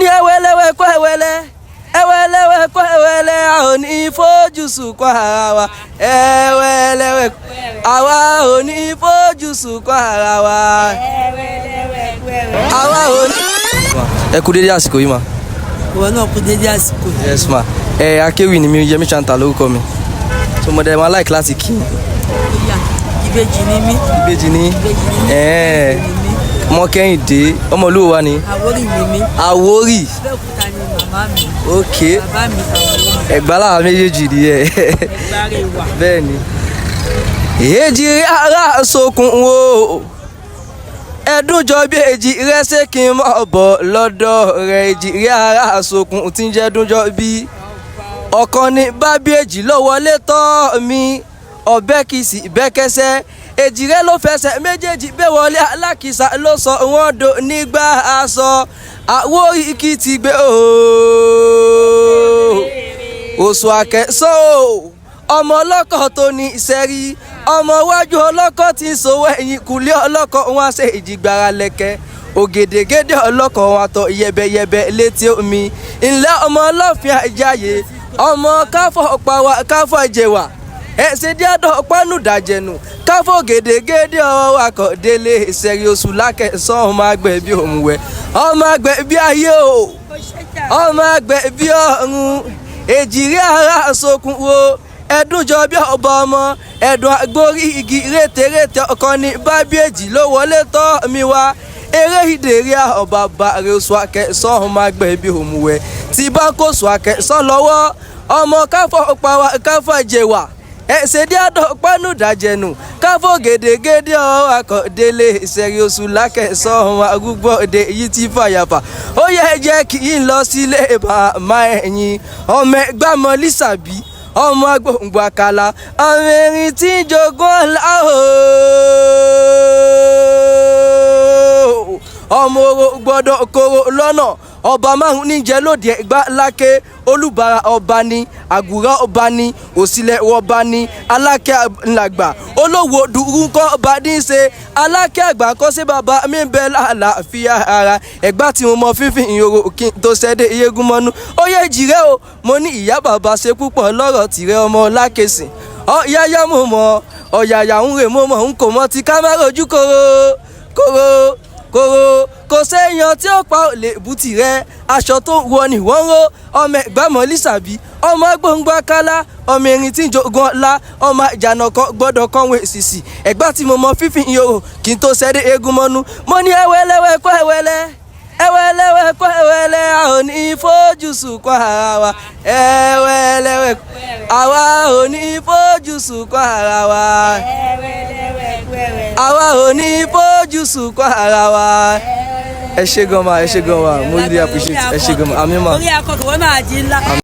ní ẹwẹ́lẹ́wẹ́ kọ́ ẹwẹ́lẹ́ ẹwẹ́lẹ́wẹ́ kọ́ ẹwẹ́lẹ́ a ò ní fojú sunkún ara wa ẹwẹ́lẹ́wẹ́ àwa ò ní fojú sunkún ara wa àwa ò ní. ẹ kú dédé àsìkò yìí ma. ìwọ náà kú dédé àsìkò. yes ma. akéwì ni mi Yẹmí Chanta lórúkọ mi so mo dẹ̀ máa like láti kí. ìbejì ni mí. ìbejì ni ọmọ Kẹ́hìndé ọmọ olúwo wa ni. Àwórì ni mí. Àwórì. Abẹ́òkúta ni màmá mi. ok bàbá mi Àwórì. Ẹ̀gbá làwọn méjèèjì nìyẹn. Ẹ̀gbá rè wà. bẹ́ẹ̀ ni. èjì ara sokùn wo ẹdún jọ bí èjì rẹ ṣé kí n mọ̀ bọ̀ lọ́dọ̀ rẹ̀ èjì ara sokùn tí ń jẹ́ dún jọ bí ọ̀kan ní bábí èjì ló wọlé tọ́ mi ọ̀bẹ kì í sì bẹ́kẹ́sẹ́ èjì rẹ ló fẹsẹ̀ méjèèjì bẹ́ wọlé alákìsà ló sọ wọ́n do nígbà aṣọ Àwórì kì í ti gbé oṣù àkẹ́sọ́ ọmọ ọlọ́kọ̀ tó ní ìṣẹ́rí ọmọ iwájú ọlọ́kọ̀ tí ń sowó ẹ̀yìn kùlé ọlọ́kọ̀ wọn ṣe ìjìgbára lẹ́kẹ́ ògèdègèdè ọlọ́kọ̀ wọn àtọ̀ yẹbẹyẹbẹ létí omi ńlẹ́ ọmọ ọlọ́fin àjáyé ọmọ káfọ́ ọ̀páwá káfọ́ ìjẹwà ẹ̀sìn díàdọ̀ pánú dàjẹ̀nù káfọ́ ògèdègèdè ọwọ́ akọ̀délé ìṣẹ̀rí oṣù lákẹ̀sán ọmọ àgbẹ̀ bí òmùwẹ̀ ọmọ àgbẹ̀ bí ayé o ọmọ àgbẹ̀ bí ọ̀run èjìrí ara sokùn wo ẹdún jọ bí ọba ọmọ ẹdùn agbórí igi rétérété ọkàn ní bábíèjì ló wọlé tọ́ mi wá eré ìdèrè ọba bàrẹ oṣù àkẹsàn ọmọ àgbẹ̀ bí òmùwẹ̀ tí bá kó oṣù àkẹsàn lọ́wọ́ ọmọ káfọ́ ọ̀páwá káfọ́ ìjẹwà ẹ̀sẹ̀ díàdọ̀ pánú dàjẹ̀nù káfọ́ gèdègèdè ọwọ́ akọ̀délé ìṣẹ̀rí oṣù lákẹ̀sán ọmọ arúgbó òde yìí ti fàyàfà ó yẹ jẹ́ kí n lọ sílé bàmá ẹ̀yìn ọmọ ẹgbàmọ́ lísàbí ọmọ agbóǹgbò àkàlà ọmọ erin tí ń jogún ọ̀la ọmọ oró gbọ́dọ̀ kóró lọ́nà ọba márùn níjẹ lóde Ẹ̀gbá lákè olùbárà ọba ní àgùrá ọba ní òsìlẹ̀ ọba ní alákẹ́ ńlágbà olówó dùrúkọ ọba ní í ṣe alákẹ́ àgbà kọ́ sí bàbá mi bẹ́ láàfíà ara Ẹ̀gbá tí mo mọ fífi ìyòrò kí n tó ṣẹ́dẹ̀ iyegun mọ́nú ó yẹ jìrẹ́ o mo ní ìyá bàbá ṣe púpọ̀ lọ́rọ̀ tìrẹ ọmọ lákèsìn ọ̀yáyá mo mọ̀ ọ̀yàyà ń rè mo mọ̀ n kò mọ̀ ti kámẹ́rà ojú kòrò kò séèyàn tí ó pa olè bùtì rẹ aṣọ tó wọ ni wọ́n ró ọmọ ẹgbàmọ́ lísàbí ọmọ gbòǹgbò akálá ọmọ erin tí ń jogun ọlá ọmọ ìjànàkọ gbọ́dọ̀ kọ̀wé èsìsì Ẹ̀gbá tí mo mọ fífi ìyòrò kí n tó ṣẹ́dẹ̀ eégún mọ́nú mo ní ẹwẹ́lẹ́wẹ́ kọ́ ẹwẹ́lẹ́ ẹwẹ́lẹ́wẹ́ kọ́ ẹwẹ́lẹ́ a ò ní fojú sunkún ara wa ẹwẹ́lẹ́wẹ́ àwa ò ní fojú sunkún ara wa àwa ò ní fojú sunkún ara wa. ẹ ṣé gan ma mo really appreciate ẹ ṣé gan ma àmì ma. orí akọkọ wọn náà di ńlá.